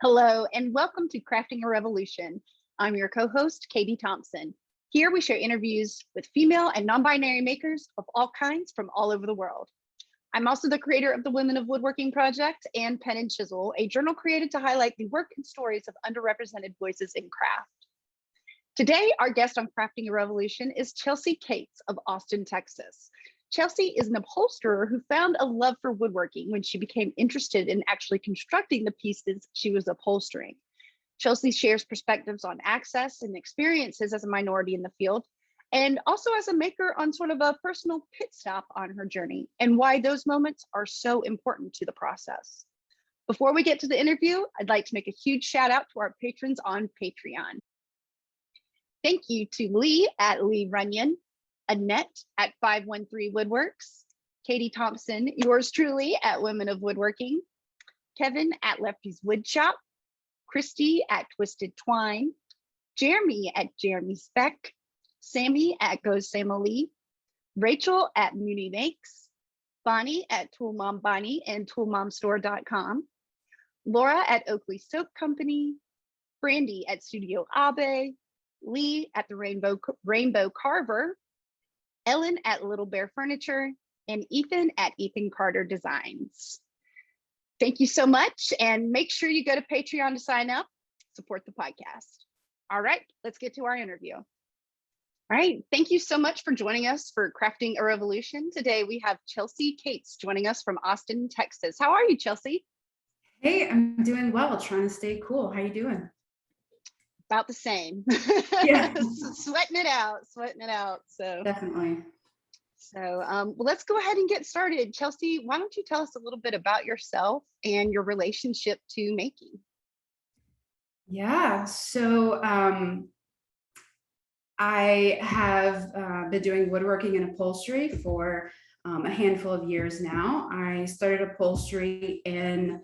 Hello, and welcome to Crafting a Revolution. I'm your co-host, Katie Thompson. Here we share interviews with female and non-binary makers of all kinds from all over the world. I'm also the creator of the Women of Woodworking Project and Pen and Chisel, a journal created to highlight the work and stories of underrepresented voices in craft. Today, our guest on Crafting a Revolution is Chelsea Cates of Austin, Texas. Chelsea is an upholsterer who found a love for woodworking when she became interested in actually constructing the pieces she was upholstering. Chelsea shares perspectives on access and experiences as a minority in the field, and also as a maker on sort of a personal pit stop on her journey, and why those moments are so important to the process. Before we get to the interview, I'd like to make a huge shout out to our patrons on Patreon. Thank you to Lee at Lee Runyon, Annette at 513 Woodworks, Katie Thompson, yours truly at Women of Woodworking, Kevin at Lefty's Woodshop, Christy at Twisted Twine, Jeremy at Jeremy Speck, Sammy at Goes Samali, Rachel at Mooney Makes, Bonnie at Tool Mom Bonnie and toolmomstore.com, Laura at Oakley Soap Company, Brandy at Studio Abe, Lee at the Rainbow Carver, Ellen at Little Bear Furniture, and Ethan at Ethan Carter Designs. Thank you so much, and make sure you go to Patreon to sign up, support the podcast. All right, let's get to our interview. All right, thank you so much for joining us for Crafting a Revolution. Today we have Chelsea Cates joining us from Austin, Texas. How are you, Chelsea? Hey, I'm doing well, trying to stay cool. How you doing? About the same. Yeah. Sweating it out. So Definitely. So well, let's go ahead and get started. Chelsea, why don't you tell us a little bit about yourself and your relationship to making? Yeah, so I have been doing woodworking and upholstery for a handful of years now. I started upholstery in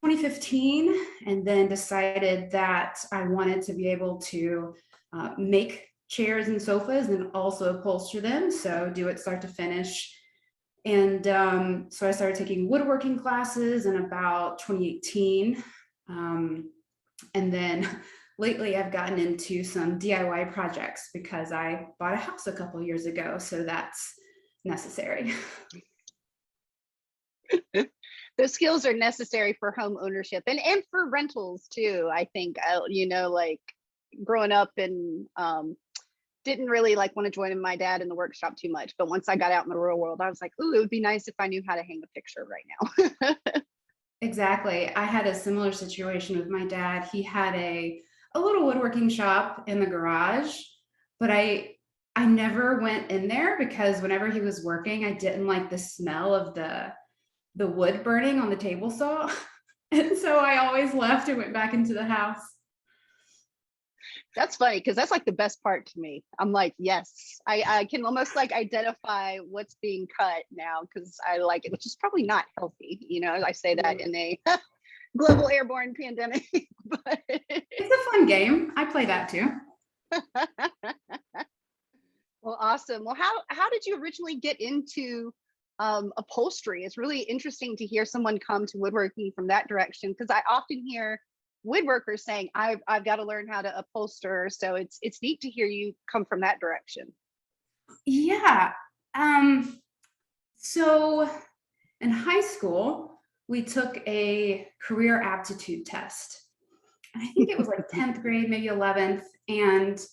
2015 and then decided that I wanted to be able to make chairs and sofas and also upholster them, so do it start to finish. And so I started taking woodworking classes in about 2018. And then lately I've gotten into some DIY projects because I bought a house a couple of years ago, so that's necessary. Those skills are necessary for home ownership and for rentals too. I think, like growing up and didn't really like want to join my dad in the workshop too much. But once I got out in the real world, I was like, ooh, it would be nice if I knew how to hang a picture right now. Exactly. I had a similar situation with my dad. He had a little woodworking shop in the garage, but I never went in there because whenever he was working, I didn't like the smell of the wood burning on the table saw. And so I always left and went back into the house. That's funny because that's like the best part to me. I'm like, yes, I can almost like identify what's being cut now because I like it, which is probably not healthy. I say that in a global airborne pandemic, but it's a fun game. I play that too. Well, awesome. Well, how did you originally get into upholstery? It's really interesting to hear someone come to woodworking from that direction because I often hear woodworkers saying I've got to learn how to upholster, so it's neat to hear you come from that direction. Yeah. So in high school we took a career aptitude test. I think it was like 10th grade, maybe 11th, and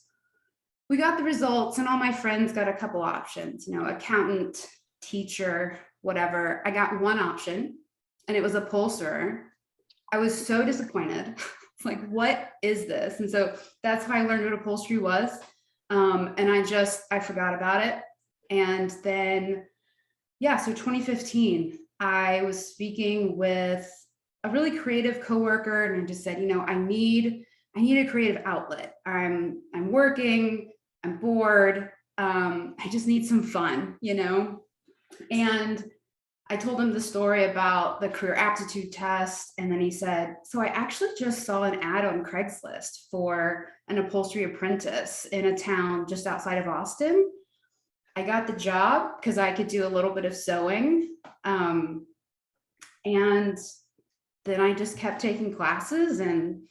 we got the results and all my friends got a couple options, accountant, teacher, whatever. I got one option and it was upholsterer. I was so disappointed. It's like, what is this? And so that's how I learned what upholstery was. And I forgot about it. And then, so 2015, I was speaking with a really creative coworker and I just said, I need a creative outlet. I'm working, I'm bored. I just need some fun, And I told him the story about the career aptitude test. And then he said, so I actually just saw an ad on Craigslist for an upholstery apprentice in a town just outside of Austin. I got the job because I could do a little bit of sewing. And then I just kept taking classes and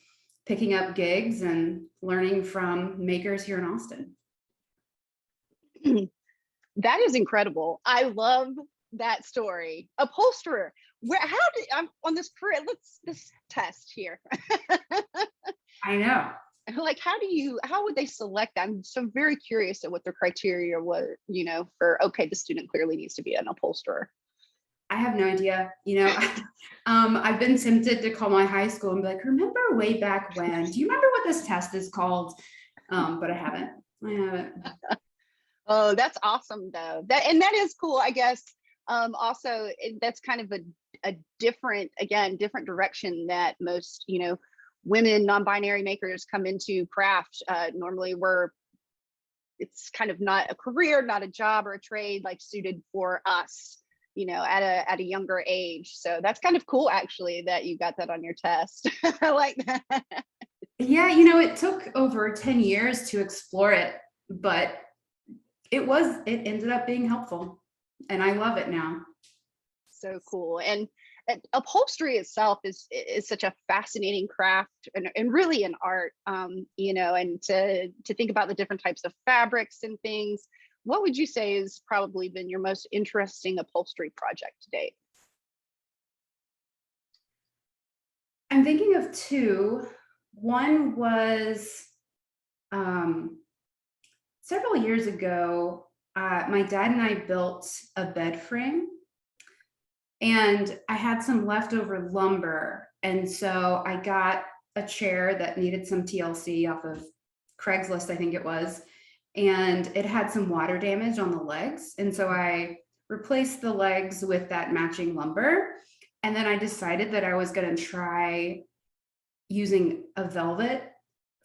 picking up gigs and learning from makers here in Austin. That is incredible. I love that story. Upholsterer. How did I'm on this career? This test here. I know. Like, how would they select? I'm so very curious at what their criteria were, for, okay, the student clearly needs to be an upholsterer. I have no idea. I've been tempted to call my high school and be like, remember way back when? Do you remember what this test is called? But I haven't. Oh, that's awesome though. That is cool, I guess. Also, that's kind of a different direction that most, women non-binary makers come into craft. Normally it's kind of not a career, not a job or a trade like suited for us, at a younger age. So that's kind of cool actually that you got that on your test. I like that. Yeah, it took over 10 years to explore it, but it ended up being helpful and I love it now. So cool. And upholstery itself is such a fascinating craft and really an art, and to think about the different types of fabrics and things. What would you say has probably been your most interesting upholstery project to date? I'm thinking of two. One was several years ago, my dad and I built a bed frame, and I had some leftover lumber. And so I got a chair that needed some TLC off of Craigslist, I think it was, and it had some water damage on the legs. And so I replaced the legs with that matching lumber. And then I decided that I was going to try using a velvet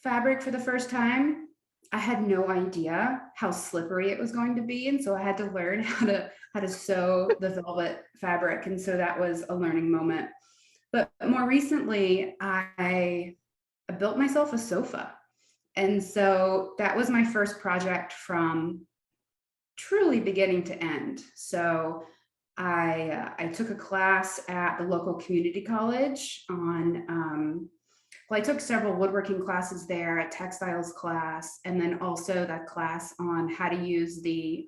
fabric for the first time. I had no idea how slippery it was going to be. And so I had to learn how to sew the velvet fabric. And so that was a learning moment. But more recently, I built myself a sofa. And so that was my first project from truly beginning to end. So I took a class at the local community college on, I took several woodworking classes there, a textiles class, and then also that class on how to use the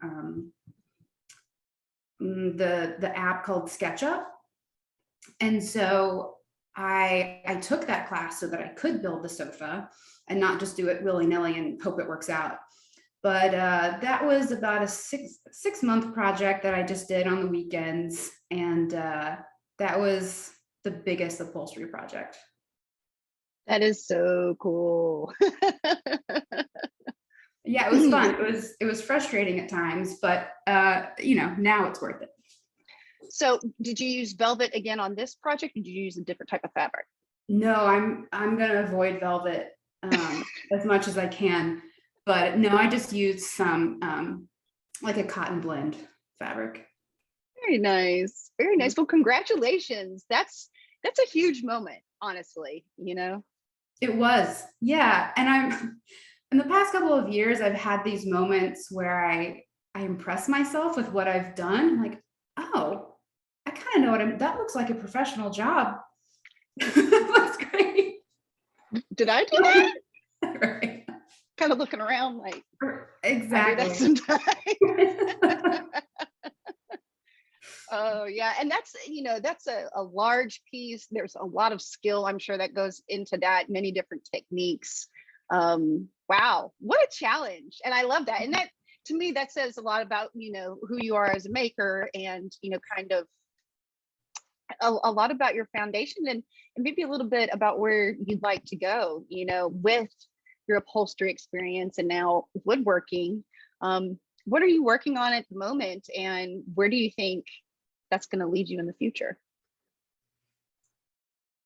app called SketchUp. And so I took that class so that I could build the sofa and not just do it willy-nilly and hope it works out. But that was about a six-month project that I just did on the weekends. And that was the biggest upholstery project. That is so cool. Yeah, it was fun. It was frustrating at times, but now it's worth it. So did you use velvet again on this project? Or did you use a different type of fabric? No, I'm gonna avoid velvet as much as I can. But no, I just used some like a cotton blend fabric. Very nice. Very nice. Well, congratulations. That's a huge moment, honestly, It was, yeah. And in the past couple of years, I've had these moments where I impress myself with what I've done. I'm like, oh, I kind of know that looks like a professional job. That's great. Did I do that? Right. Kind of looking around like, exactly. I do that sometimes. Oh yeah, and that's a large piece. There's a lot of skill, I'm sure, that goes into that, many different techniques. Wow, what a challenge. And I love that. And that, to me, that says a lot about, who you are as a maker, and, kind of a lot about your foundation, and maybe a little bit about where you'd like to go, with your upholstery experience and now woodworking. What are you working on at the moment, and where do you think that's going to lead you in the future?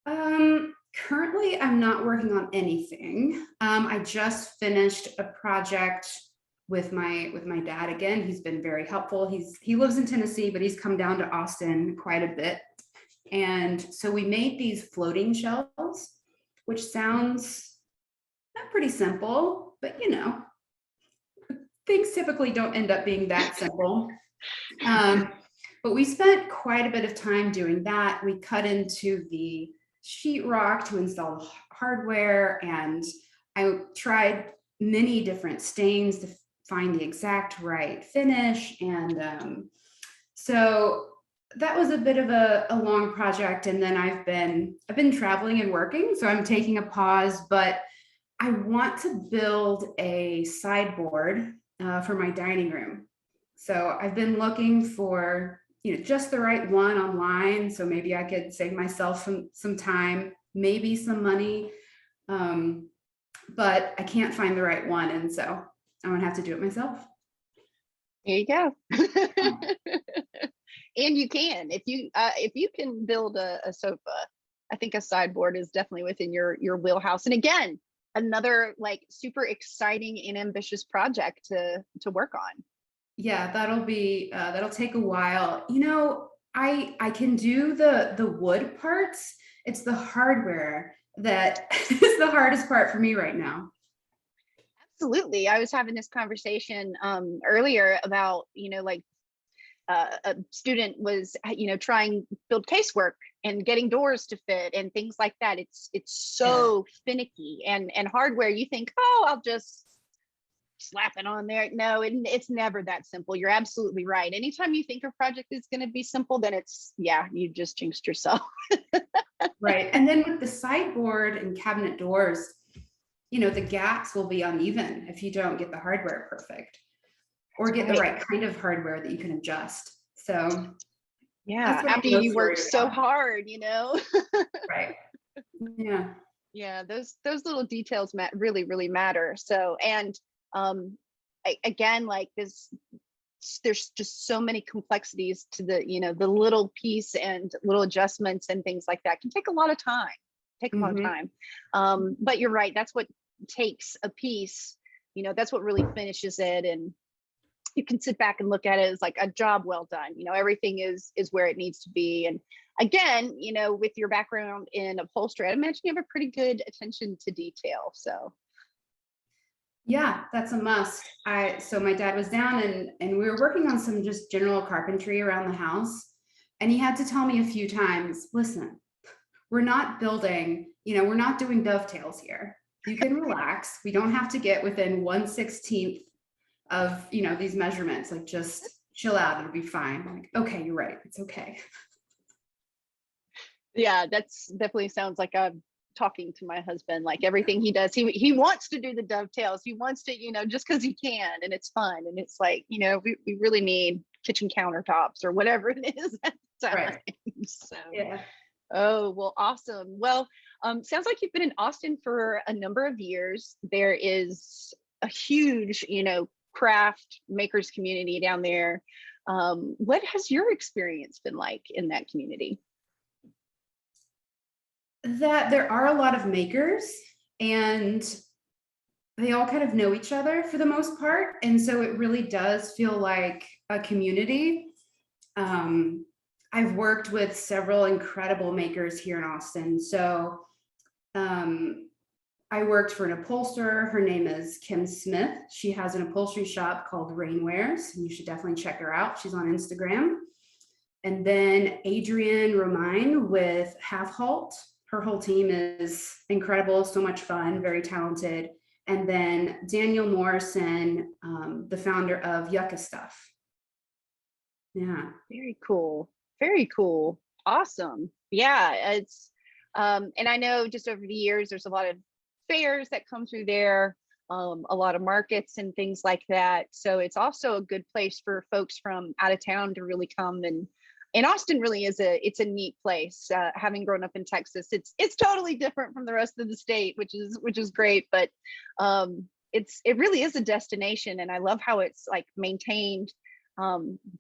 Currently, I'm not working on anything. I just finished a project with my dad again. He's been very helpful. He lives in Tennessee, but he's come down to Austin quite a bit. And so we made these floating shelves, which sounds not pretty simple, but things typically don't end up being that simple. But we spent quite a bit of time doing that. We cut into the sheetrock to install the hardware, and I tried many different stains to find the exact right finish. And so that was a bit of a long project. And then I've been traveling and working, so I'm taking a pause, but I want to build a sideboard for my dining room. So I've been looking for, just the right one online. So maybe I could save myself some time, maybe some money, but I can't find the right one, and so I'm gonna have to do it myself. There you go. Yeah. And you can, if you can build a sofa, I think a sideboard is definitely within your wheelhouse. And again, another like super exciting and ambitious project to work on. Yeah, that'll take a while. I can do the wood parts. It's the hardware that is the hardest part for me right now. Absolutely. I was having this conversation earlier about, like a student was, trying build casework and getting doors to fit and things like that. It's Yeah. so finicky and hardware. You think, oh, I'll just slap it on there. No, it's never that simple. You're absolutely right. Anytime you think a project is going to be simple, then you just jinxed yourself. Right. And then with the sideboard and cabinet doors, the gaps will be uneven if you don't get the hardware perfect or get the Right. right kind of hardware that you can adjust. So Yeah. that's what I'm After you most work worried so about. hard, Right. Yeah. Yeah, those little details really really matter. So, and again, like there's just so many complexities to the little piece, and little adjustments and things like that can take a lot of time. Mhm. But you're right. That's what takes a piece. That's what really finishes it, and you can sit back and look at it as like a job well done. Everything is where it needs to be. And again, with your background in upholstery, I imagine you have a pretty good attention to detail. So Yeah, that's a must. So my dad was down, and we were working on some just general carpentry around the house. And he had to tell me a few times, listen, we're not building, we're not doing dovetails here. You can relax. We don't have to get within 1/16 of, these measurements. Like, just chill out. It'll be fine. I'm like, okay, you're right. It's okay. yeah, that's definitely sounds like I'm talking to my husband. Like everything he does, he wants to do the dovetails. He wants to, just because he can, and it's fun. And it's like, we really need kitchen countertops or whatever it is at the time. Right. So Yeah. oh, well, awesome. Well, sounds like you've been in Austin for a number of years. There is a huge, craft makers community down there. What has your experience been like in that community? That there are a lot of makers, and they all kind of know each other for the most part. And so it really does feel like a community. Um, I've worked with several incredible makers here in Austin. So um, I worked for an upholsterer. Her name is Kim Smith. She has an upholstery shop called Rainwares, and you should definitely check her out. She's on Instagram. And then Adrienne Romine with Half Halt. Her whole team is incredible, so much fun, very talented. And then Daniel Morrison, the founder of Yucca Stuff. Yeah. Very cool. Very cool. Awesome. Yeah, it's and I know just over the years there's a lot of fairs that come through there, a lot of markets and things like that. So it's also a good place for folks from out of town to really come. And Austin really is it's a neat place. Having grown up in Texas, it's totally different from the rest of the state, which is great. But it really is a destination, and I love how it's like maintained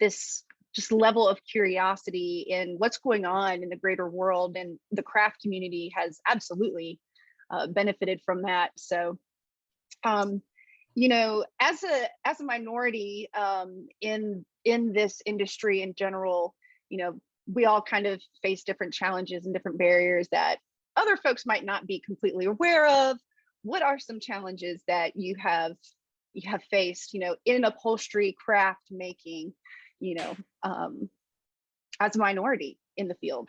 this just level of curiosity in what's going on in the greater world, and the craft community has absolutely benefited from that. So as a minority in this industry in general, we all kind of face different challenges and different barriers that other folks might not be completely aware of. What are some challenges that you have faced, in upholstery craft making, you know, um, as a minority in the field?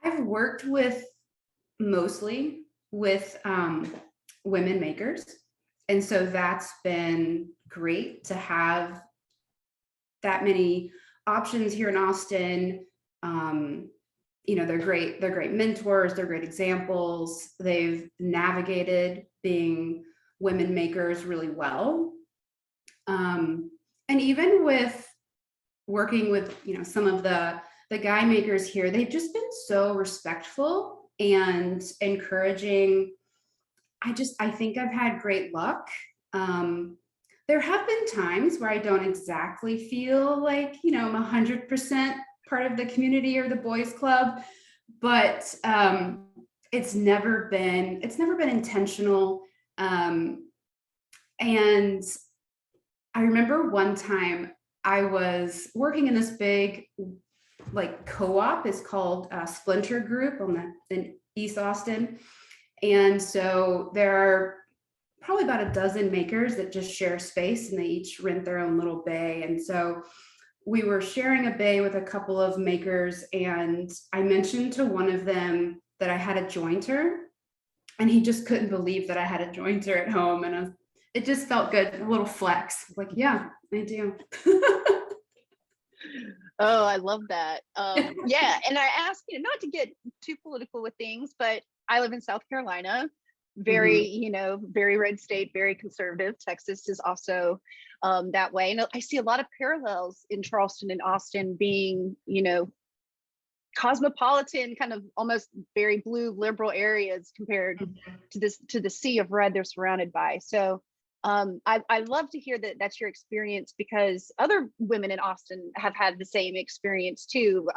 I've worked with mostly with women makers. And so that's been great to have that many options here in Austin. They're great mentors, they're great examples. They've navigated being women makers really well. And even with working with, some of the guy makers here, they've just been so respectful and encouraging. I think I've had great luck. There have been times where I don't exactly feel like, I'm 100% part of the community or the boys club, but it's never been intentional. And I remember one time I was working in this big co-op. It's called Splinter Group in East Austin. And so there are probably about a dozen makers that just share space, and they each rent their own little bay. And so we were sharing a bay with a couple of makers, and I mentioned to one of them that I had a jointer, and he just couldn't believe that I had a jointer at home. And it just felt good, a little flex. Like, yeah, I do. Oh, I love that. Yeah, and I ask, not to get too political with things, but I live in South Carolina, very, very red state, very conservative. Texas is also that way. And I see a lot of parallels in Charleston and Austin being, cosmopolitan, kind of almost very blue liberal areas compared to the sea of red they're surrounded by. So I love to hear that that's your experience, because other women in Austin have had the same experience too.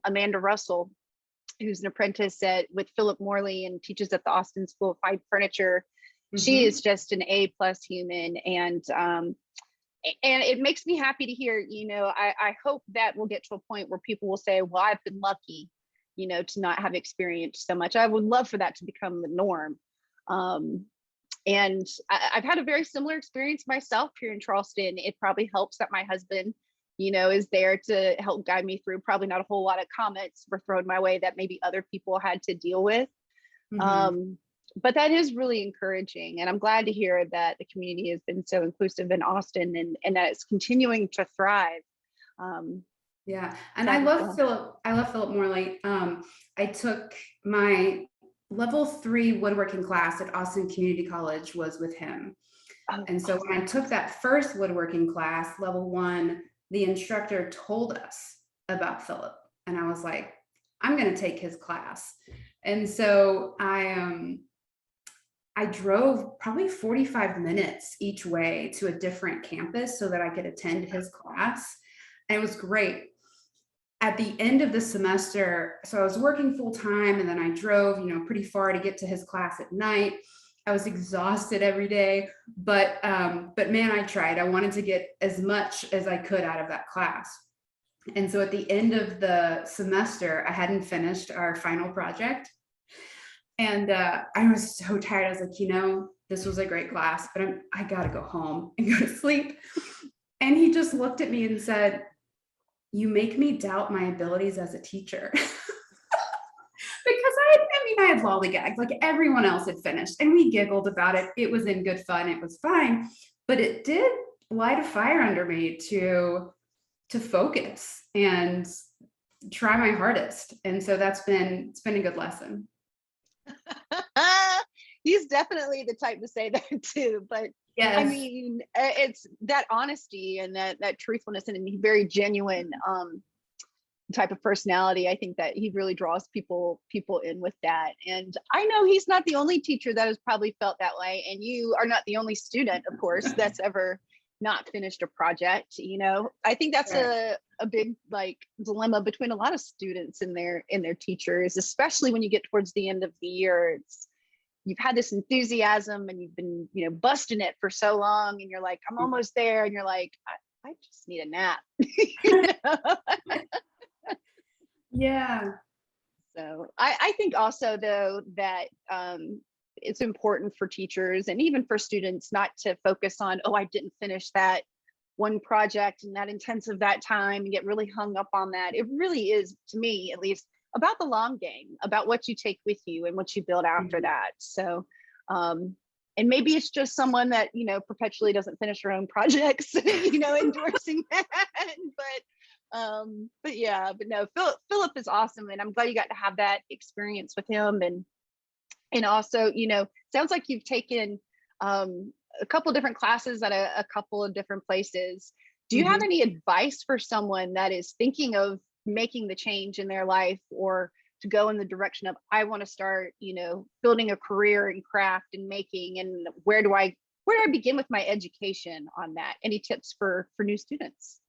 Amanda Russell, who's an apprentice with Philip Morley and teaches at the Austin School of Fine Furniture. She is just an A+ human, and it makes me happy to hear. I hope that we'll get to a point where people will say, well, I've been lucky, to not have experienced so much. I would love for that to become the norm. And I've had a very similar experience myself here in Charleston. It probably helps that my husband, is there to help guide me through. Probably not a whole lot of comments were thrown my way that maybe other people had to deal with. But that is really encouraging. And I'm glad to hear that the community has been so inclusive in Austin, and that it's continuing to thrive. Yeah. And I love Philip Morley. I took my level 3 woodworking class at Austin Community College was with him. Oh, and so when I took that first woodworking class, level 1, the instructor told us about Philip. And I was like, I'm going to take his class. And so I drove probably 45 minutes each way to a different campus so that I could attend his class. And it was great. At the end of the semester, so I was working full time, and then I drove, pretty far to get to his class at night. I was exhausted every day, but man, I tried. I wanted to get as much as I could out of that class. And so at the end of the semester, I hadn't finished our final project. And I was so tired. I was like, this was a great class, but I got to go home and go to sleep. And he just looked at me and said, you make me doubt my abilities as a teacher. Because I had lollygagged, like everyone else had finished, and we giggled about it. It was in good fun. It was fine, but it did light a fire under me to focus and try my hardest. And so it's been a good lesson. He's definitely the type to say that too, but yes. I mean, it's that honesty and that truthfulness, and very genuine type of personality. I think that he really draws people in with that. And I know he's not the only teacher that has probably felt that way, and you are not the only student, of course, that's ever not finished a project. I think that's a big dilemma between a lot of students and their teachers, especially when you get towards the end of the year. You've had this enthusiasm and you've been, busting it for so long, and you're like, I'm almost there. And you're like, I just need a nap. Yeah. So I think also, though, that it's important for teachers and even for students not to focus on, oh, I didn't finish that one project and that intensive that time, and get really hung up on that. It really is, to me at least, about the long game, about what you take with you and what you build after Mhm. that. So, and maybe it's just someone that, perpetually doesn't finish her own projects, endorsing that. But yeah, but no, Philip is awesome. And I'm glad you got to have that experience with him. And also, sounds like you've taken a couple different classes at a couple of different places. Do you have Mhm. any advice for someone that is thinking of making the change in their life, or to go in the direction of, I want to start, building a career in craft and making, and where do I begin with my education on that? Any tips for new students?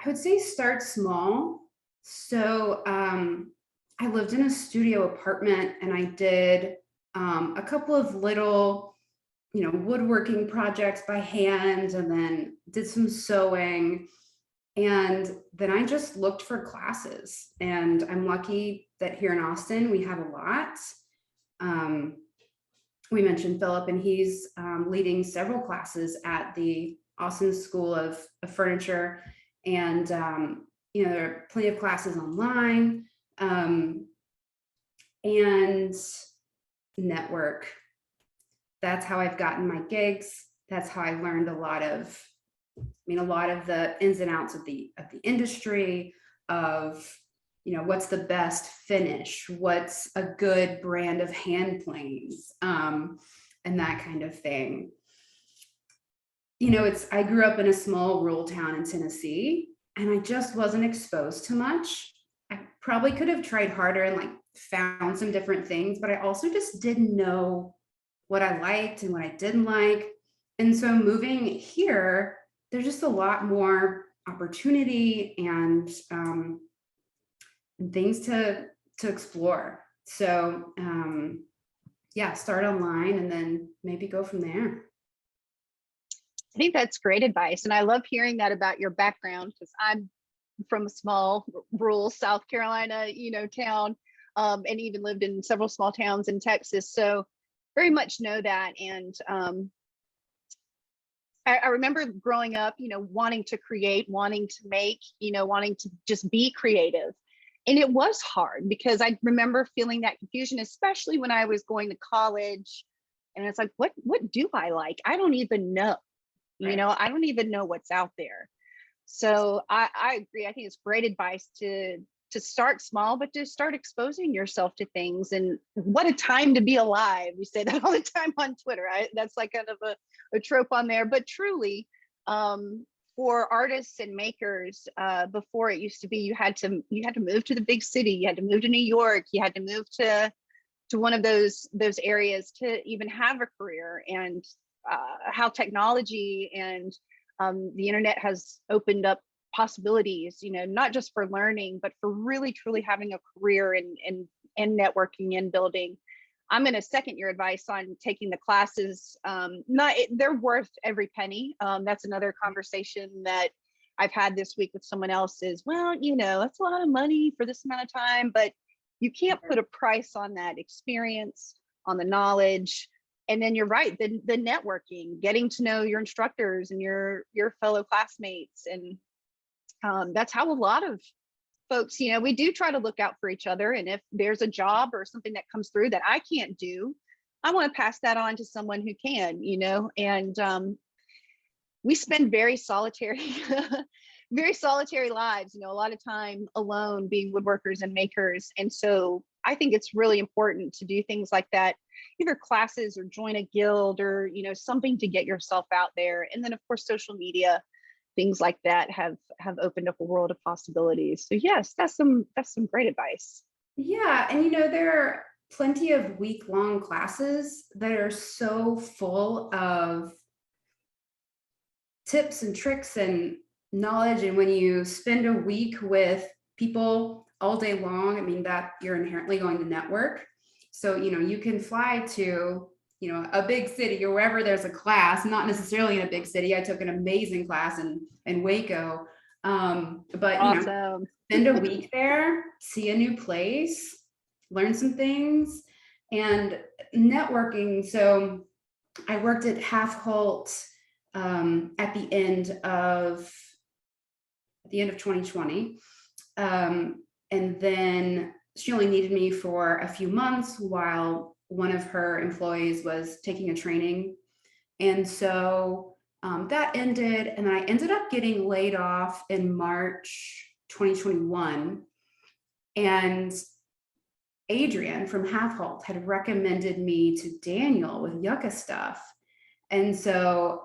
I would say start small. So I lived in a studio apartment and I did a couple of little, woodworking projects by hand and then did some sewing. And then I just looked for classes. And I'm lucky that here in Austin, we have a lot. Um, we mentioned Philip, and he's leading several classes at the Austin School of Furniture. And, there are plenty of classes online, and network. That's how I've gotten my gigs. That's how I learned a lot of the ins and outs of the industry, of what's the best finish, what's a good brand of hand planes, and that kind of thing. I grew up in a small rural town in Tennessee, and I just wasn't exposed to much. I probably could have tried harder and like found some different things, but I also just didn't know what I liked and what I didn't like. And so moving here, there's just a lot more opportunity and things to explore. So yeah, start online and then maybe go from there. I think that's great advice. And I love hearing that about your background, because I'm from a small rural South Carolina, town, and even lived in several small towns in Texas. So very much know that. And I remember growing up, wanting to create, wanting to make, wanting to just be creative. And it was hard because I remember feeling that confusion, especially when I was going to college. And it's like, what do I like? I don't even know. Right. I don't even know what's out there. So I agree. I think it's great advice to start small, but to start exposing yourself to things. And what a time to be alive. We say that all the time on Twitter. That's like kind of a trope on there. But truly, for artists and makers, before it used to be you had to move to the big city, you had to move to New York, you had to move to one of those areas to even have a career. And how technology and the internet has opened up possibilities, not just for learning, but for really truly having a career in networking and building. I'm going to second your advice on taking the classes. They're worth every penny. That's another conversation that I've had this week with someone else is, well, that's a lot of money for this amount of time, but you can't put a price on that experience, on the knowledge. And then you're right, the networking, getting to know your instructors and your fellow classmates. And that's how a lot of folks, we do try to look out for each other. And if there's a job or something that comes through that I can't do, I want to pass that on to someone who can, and we spend very solitary, very solitary lives, a lot of time alone being woodworkers and makers. And so I think it's really important to do things like that, either classes or join a guild or, something to get yourself out there. And then of course, social media, things like that have opened up a world of possibilities. So yes, that's some great advice. Yeah, and there are plenty of week-long classes that are so full of tips and tricks and knowledge. And when you spend a week with people all day long, I mean, that you're inherently going to network. So, you can fly to, a big city or wherever there's a class, not necessarily in a big city. I took an amazing class in Waco. But, Awesome. spend a week there, see a new place, learn some things, and networking. So I worked at Half Halt at the end of 2020. And then she only needed me for a few months while one of her employees was taking a training. And so that ended, and I ended up getting laid off in March 2021. And Adrian from Half Halt had recommended me to Daniel with Yucca Stuff. And so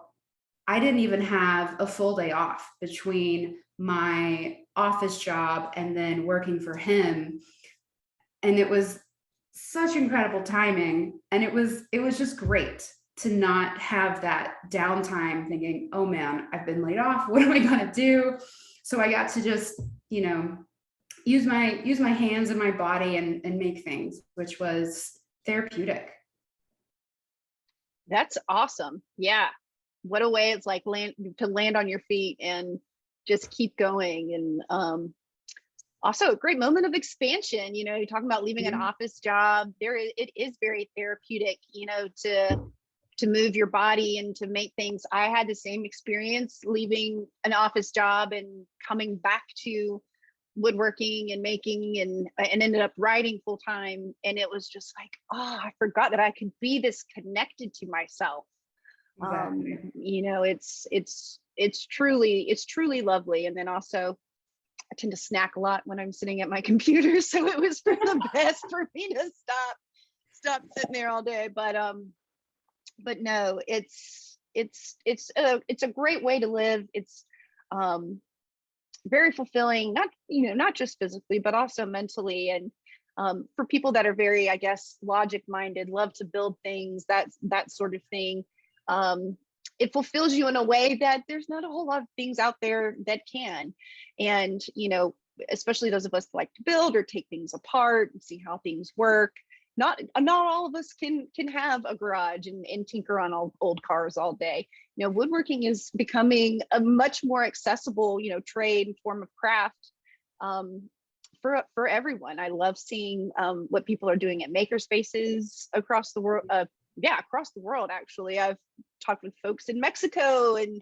I didn't even have a full day off between my office job and then working for him. And it was such incredible timing. And it was just great to not have that downtime thinking, oh man, I've been laid off. What am I going to do? So I got to just, use my hands and my body and make things, which was therapeutic. That's awesome. Yeah. What a way it's like to land on your feet and just keep going. And also a great moment of expansion. You're talking about leaving an office job. It is very therapeutic, to move your body and to make things. I had the same experience leaving an office job and coming back to woodworking and making and ended up writing full time. And it was just like, oh, I forgot that I could be this connected to myself. Exactly. It's truly lovely. And then also I tend to snack a lot when I'm sitting at my computer. So it was for the best for me to stop sitting there all day. But no, it's a great way to live. It's very fulfilling, not just physically, but also mentally. And for people that are very, I guess, logic minded, love to build things, that sort of thing. It fulfills you in a way that there's not a whole lot of things out there that can. And, especially those of us that like to build or take things apart and see how things work. Not all of us can have a garage and tinker on old cars all day. Woodworking is becoming a much more accessible, trade form of craft for everyone. I love seeing what people are doing at maker spaces across the world. Across the world, actually. I've talked with folks in Mexico and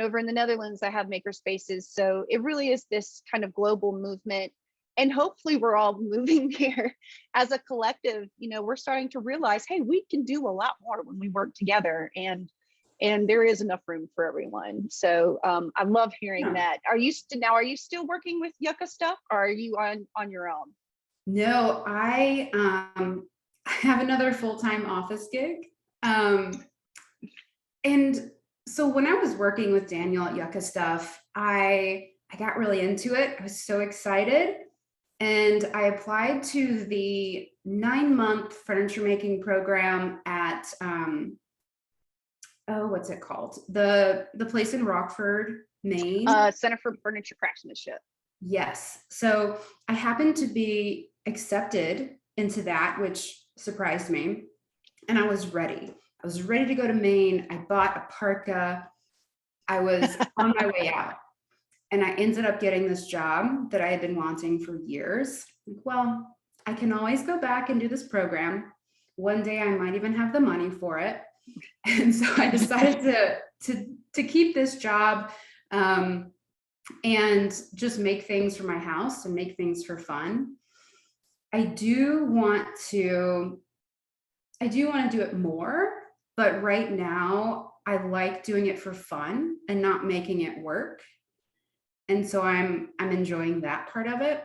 over in the Netherlands that have maker spaces. So it really is this kind of global movement. And hopefully we're all moving there as a collective. We're starting to realize, hey, we can do a lot more when we work together, and there is enough room for everyone. So I love hearing that. Are you still working with Yucca Stuff, or are you on your own? No, I have another full-time office gig. And so when I was working with Daniel at Yucca Stuff, I got really into it. I was so excited. And I applied to the 9-month furniture making program at, what's it called? The place in Rockford, Maine. Center for Furniture Craftsmanship. Yes. So I happened to be accepted into that, which surprised me. And I was ready. I was ready to go to Maine. I bought a parka. I was on my way out. And I ended up getting this job that I had been wanting for years. Well, I can always go back and do this program. One day I might even have the money for it. And so I decided to keep this job and just make things for my house and make things for fun. I do want to do it more, but right now I like doing it for fun and not making it work. And so I'm enjoying that part of it.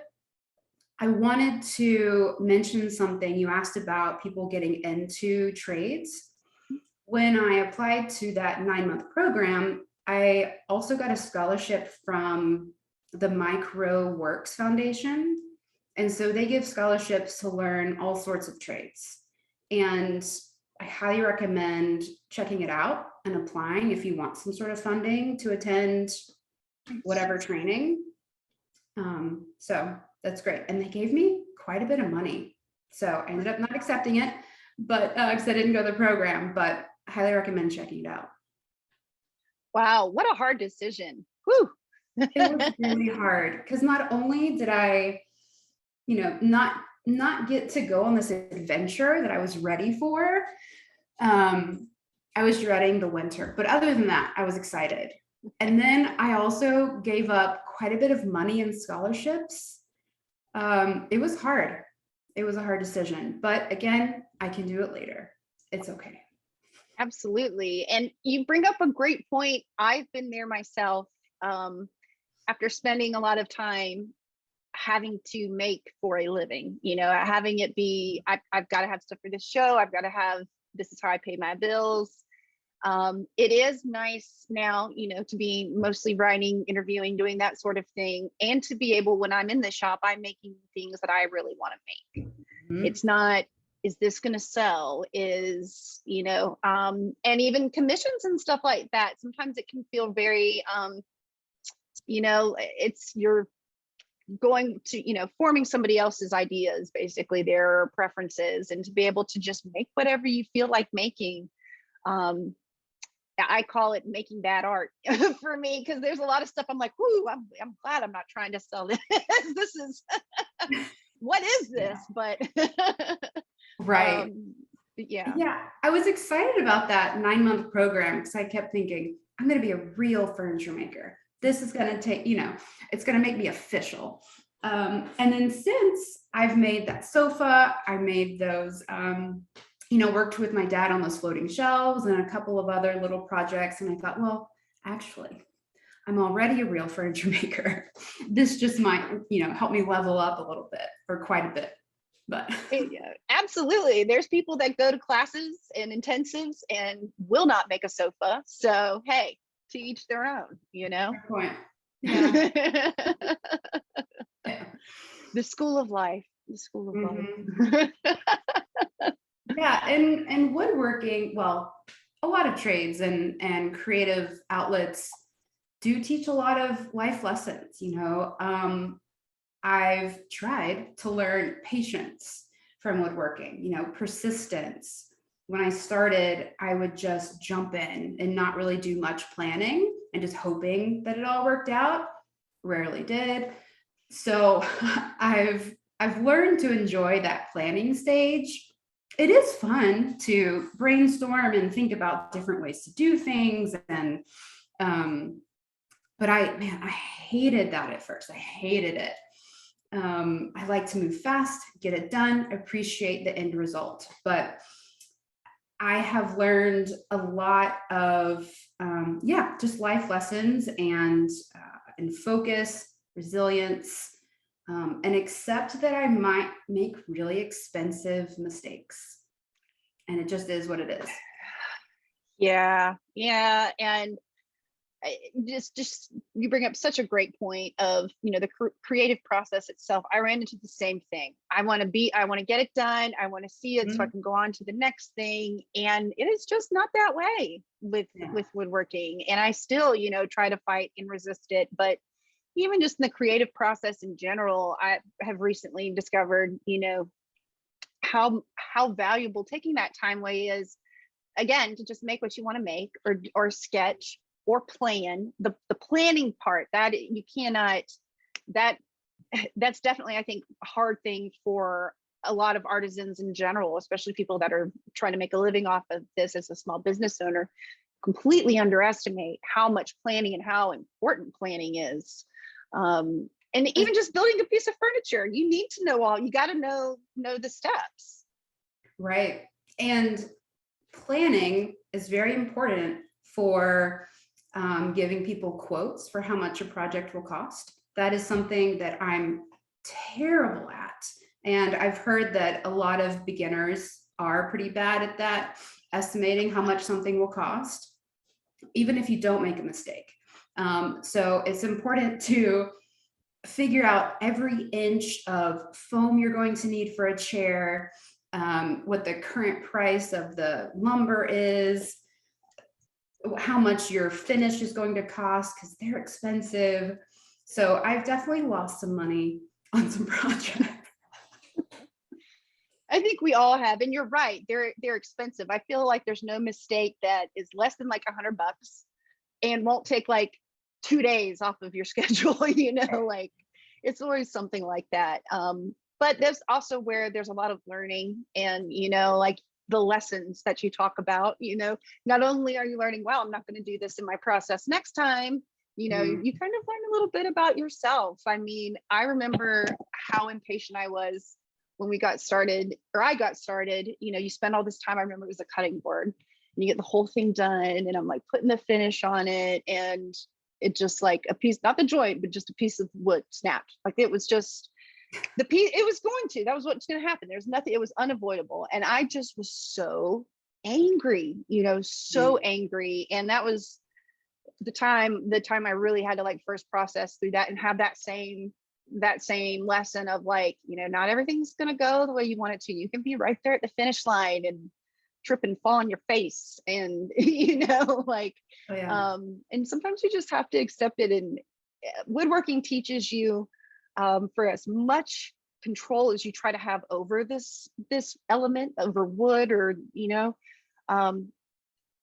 I wanted to mention something. You asked about people getting into trades. When I applied to that 9-month program, I also got a scholarship from the Micro Works Foundation. And so they give scholarships to learn all sorts of trades. And I highly recommend checking it out and applying if you want some sort of funding to attend whatever training. So that's great. And they gave me quite a bit of money. So I ended up not accepting it, but because I didn't go to the program, but I highly recommend checking it out. Wow, what a hard decision. Whew. It was really hard because not only did I, not get to go on this adventure that I was ready for, I was dreading the winter, but other than that, I was excited. And then I also gave up quite a bit of money in scholarships It was hard. It was a hard decision, but again, I can do it later. It's okay. Absolutely. And you bring up a great point. I've been there myself. After spending a lot of time having to make for a living, having it be, I've got to have stuff for this show. I've got to have, this is how I pay my bills. It is nice now, to be mostly writing, interviewing, doing that sort of thing. And to be able, when I'm in the shop, I'm making things that I really want to make. Mhm. It's not, is this going to sell? And even commissions and stuff like that. Sometimes it can feel very, it's, you're going to, forming somebody else's ideas, basically their preferences, and to be able to just make whatever you feel like making. I call it making bad art for me, because there's a lot of stuff I'm like, ooh, I'm glad I'm not trying to sell this. This is, what is this? But Right. yeah. Yeah, I was excited about that 9-month program because I kept thinking, I'm going to be a real furniture maker. This is going to take, it's going to make me official. And then since I've made that sofa, I made those, worked with my dad on those floating shelves and a couple of other little projects. And I thought, well, actually, I'm already a real furniture maker. This just might, help me level up a little bit, or quite a bit. But absolutely, there's people that go to classes and intensives and will not make a sofa. So hey, to each their own. Good point. Yeah. The school of life. Mm-hmm. Yeah, and woodworking, well, a lot of trades and creative outlets do teach a lot of life lessons. I've tried to learn patience from woodworking, persistence. When I started, I would just jump in and not really do much planning and just hoping that it all worked out. Rarely did. So I've learned to enjoy that planning stage. It is fun to brainstorm and think about different ways to do things. And but I hated that at first. I hated it. I like to move fast, get it done, appreciate the end result. But I have learned a lot of, just life lessons and focus, resilience, and accept that I might make really expensive mistakes. And it just is what it is. Yeah. And just you bring up such a great point of the creative process itself. I ran into the same thing. I want to get it done. I want to see it so I can go on to the next thing, and it is just not that way with woodworking. And I still try to fight and resist it. But even just in the creative process in general, I have recently discovered how valuable taking that time away is, again, to just make what you want to make, or sketch or plan. The planning part, that you cannot, that's definitely, I think, a hard thing for a lot of artisans in general, especially people that are trying to make a living off of this as a small business owner. Completely underestimate how much planning and how important planning is. And even just building a piece of furniture, you need to know you got to know the steps. Right. And planning is very important for giving people quotes for how much a project will cost. That is something that I'm terrible at. And I've heard that a lot of beginners are pretty bad at that, estimating how much something will cost, even if you don't make a mistake. So it's important to figure out every inch of foam you're going to need for a chair, what the current price of the lumber is, how much your finish is going to cost, because they're expensive. So I've definitely lost some money on some projects. I think we all have, and you're right. They're expensive. I feel like there's no mistake that is less than like $100 and won't take like 2 days off of your schedule. Like it's always something like that. But there's also where there's a lot of learning, and like the lessons that you talk about. Not only are you learning, wow, I'm not going to do this in my process next time. you kind of learn a little bit about yourself. I mean, I remember how impatient I was when we got started, or I got started. You spend all this time. I remember it was a cutting board, and you get the whole thing done, and I'm like putting the finish on it, and it just like a piece, not the joint, but just a piece of wood snapped. Like it was just the piece, it was going to, that was what's going to happen. There's nothing, it was unavoidable. And I just was so angry, so angry. And that was the time I really had to like first process through that and have that same lesson of like, not everything's going to go the way you want it to. You can be right there at the finish line and trip and fall on your face, and like and sometimes you just have to accept it. And woodworking teaches you, for as much control as you try to have over this element, over wood, or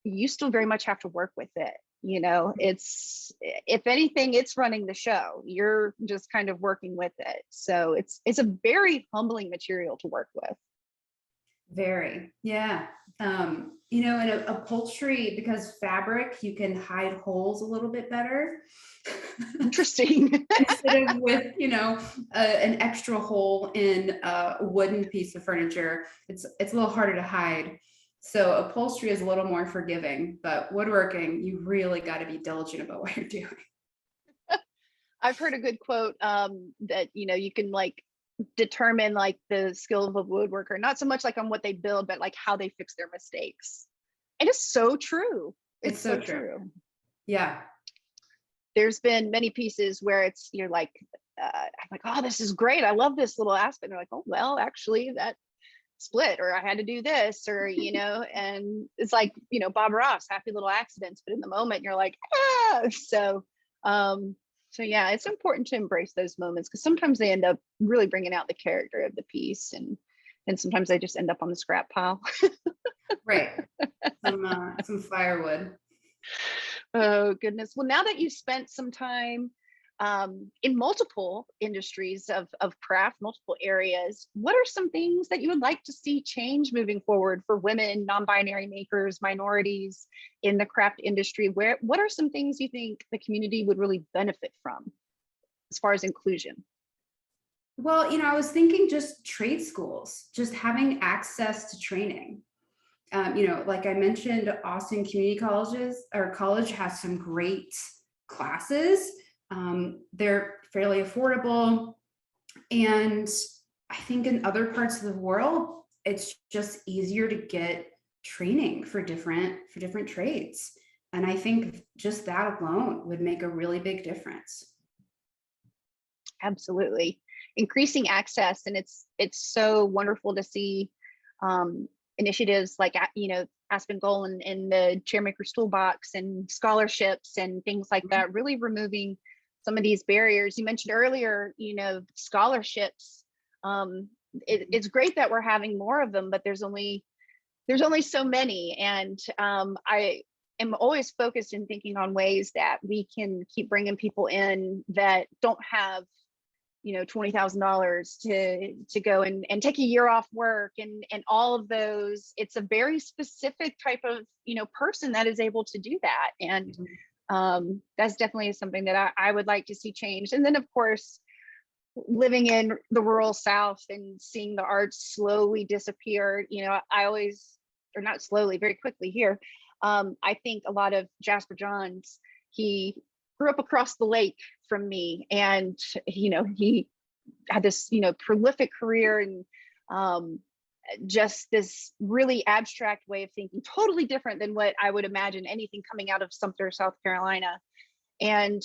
you still very much have to work with it. It's, if anything, it's running the show. You're just kind of working with it. So it's a very humbling material to work with. Very, yeah. In upholstery, because fabric, you can hide holes a little bit better. Interesting. Instead of with, an extra hole in a wooden piece of furniture, it's a little harder to hide. So upholstery is a little more forgiving, but woodworking, you really got to be diligent about what you're doing. I've heard a good quote, that, you can like determine like the skill of a woodworker, not so much like on what they build, but like how they fix their mistakes. And it's so true. It's so true. Yeah. There's been many pieces where you're like, I'm like, oh, this is great. I love this little aspect. And they're like, oh, well, actually that split, or I had to do this, or, and it's like, Bob Ross, happy little accidents. But in the moment you're like, ah. So yeah, it's important to embrace those moments, because sometimes they end up really bringing out the character of the piece, and sometimes they just end up on the scrap pile. Right. Some firewood. Oh goodness. Well, now that you've spent some time in multiple industries of craft, multiple areas, what are some things that you would like to see change moving forward for women, non-binary makers, minorities in the craft industry? What are some things you think the community would really benefit from as far as inclusion? Well, I was thinking just trade schools, just having access to training. Like I mentioned, Austin Community College has some great classes. They're fairly affordable. And I think in other parts of the world, it's just easier to get training for different trades. And I think just that alone would make a really big difference. Absolutely. Increasing access. And it's so wonderful to see initiatives like, Aspen Goal and the Chairmaker's Toolbox and scholarships and things like that, really removing some of these barriers. You mentioned earlier, scholarships. It's great that we're having more of them, but there's only so many. And I am always focused in thinking on ways that we can keep bringing people in that don't have $20,000 to go and take a year off work and all of those. It's a very specific type of person that is able to do that. And that's definitely something that I would like to see change. And then of course, living in the rural South and seeing the arts slowly disappear, I always, or not slowly, very quickly here. I think a lot of Jasper Johns, he grew up across the lake from me, and he had this prolific career, and just this really abstract way of thinking, totally different than what I would imagine anything coming out of Sumter, South Carolina. And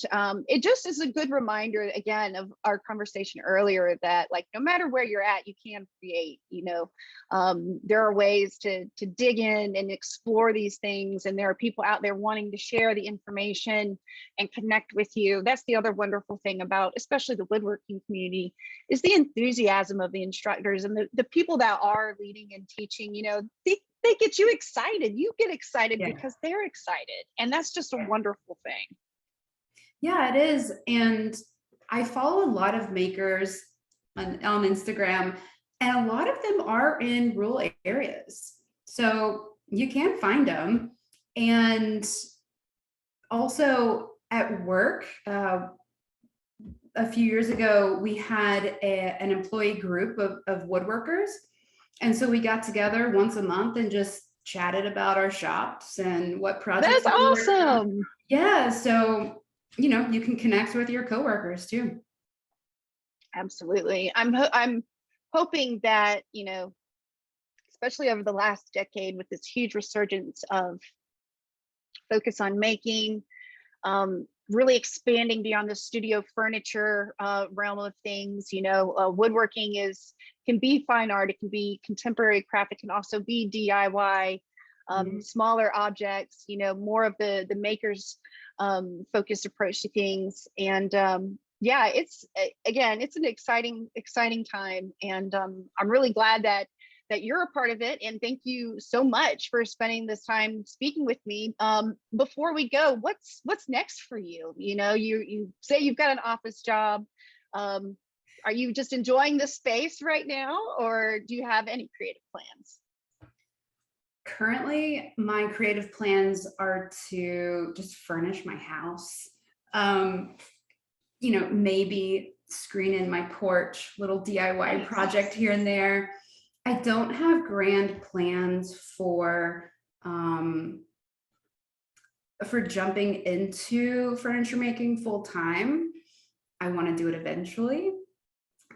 it just is a good reminder, again, of our conversation earlier, that like, no matter where you're at, you can create. There are ways to dig in and explore these things, and there are people out there wanting to share the information and connect with you. That's the other wonderful thing about especially the woodworking community, is the enthusiasm of the instructors and the people that are leading and teaching. They get you excited. You get excited because they're excited, and that's just a wonderful thing. Yeah, it is. And I follow a lot of makers on Instagram, and a lot of them are in rural areas. So you can find them. And also, at work, a few years ago, we had an employee group of woodworkers. And so we got together once a month and just chatted about our shops and what projects. That's awesome. Yeah. So, you can connect with your coworkers too. Absolutely. I'm hoping that, especially over the last decade with this huge resurgence of focus on making, really expanding beyond the studio furniture realm of things. Woodworking can be fine art, it can be contemporary craft, it can also be DIY, smaller objects, more of the makers focused approach to things. And yeah, it's an exciting time. And I'm really glad that you're a part of it. And thank you so much for spending this time speaking with me. Before we go, what's next for you? You say you've got an office job. Are you just enjoying the space right now, or do you have any creative plans? Currently, my creative plans are to just furnish my house. Maybe screen in my porch, little DIY project here and there. I don't have grand plans for jumping into furniture making full time. I want to do it eventually.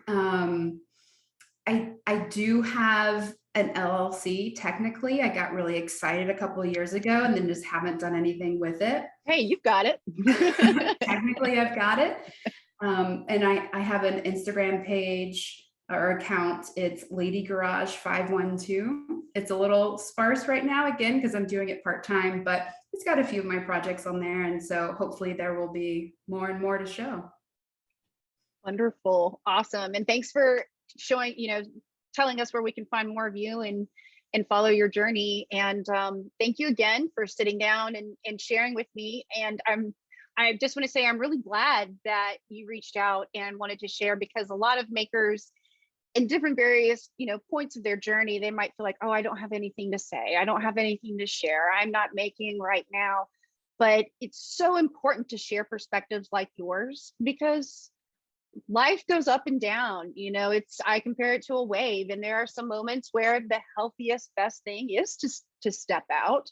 I do have an LLC. Technically, I got really excited a couple of years ago and then just haven't done anything with it. Hey, you've got it. Technically, I've got it. And I have an Instagram page or account. It's Lady Garage 512. It's a little sparse right now, again, because I'm doing it part-time, but it's got a few of my projects on there. And so hopefully there will be more and more to show. Wonderful. Awesome. And thanks for showing, telling us where we can find more of you and follow your journey. And thank you again for sitting down and sharing with me. And I just want to say I'm really glad that you reached out and wanted to share, because a lot of makers in different various points of their journey, they might feel like, oh, I don't have anything to say, I don't have anything to share, I'm not making right now. But it's so important to share perspectives like yours, because life goes up and down. I compare it to a wave, and there are some moments where the healthiest, best thing is to step out,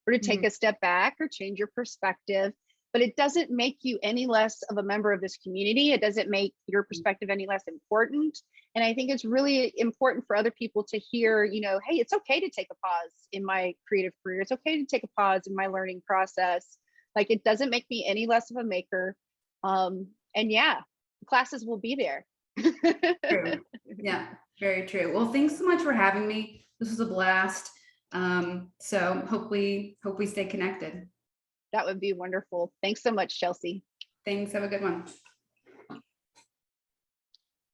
or to take a step back, or change your perspective. But it doesn't make you any less of a member of this community. It doesn't make your perspective any less important. And I think it's really important for other people to hear, hey, it's okay to take a pause in my creative career. It's okay to take a pause in my learning process. Like, it doesn't make me any less of a maker. And yeah, classes will be there. True. Yeah, very true. Well, thanks so much for having me. This was a blast. So hope we stay connected. That would be wonderful. Thanks so much, Chelsea. Thanks. Have a good one.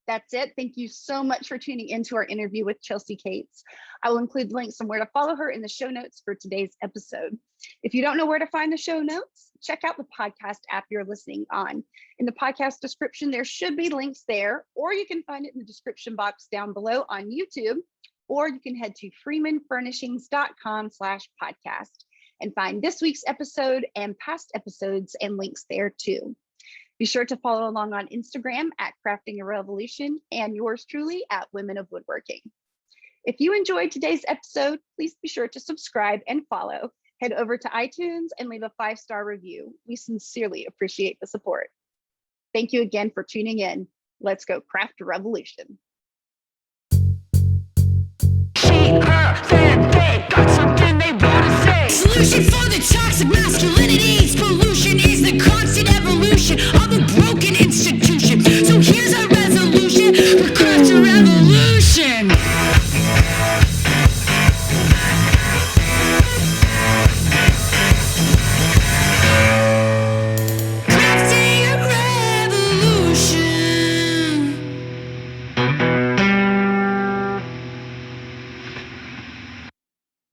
That's it. Thank you so much for tuning into our interview with Chelsea Cates. I will include links on where to follow her in the show notes for today's episode. If you don't know where to find the show notes, check out the podcast app you're listening on. In the podcast description, there should be links there, or you can find it in the description box down below on YouTube, or you can head to freemanfurnishings.com/podcast and find this week's episode and past episodes and links there too. Be sure to follow along on Instagram at Crafting a Revolution, and yours truly at Women of Woodworking. If you enjoyed today's episode, please be sure to subscribe and follow. Head over to iTunes and leave a 5-star review. We sincerely appreciate the support. Thank you again for tuning in. Let's go craft a revolution. She, her, them, they got something they wanna say. Solution for the toxic masculinities.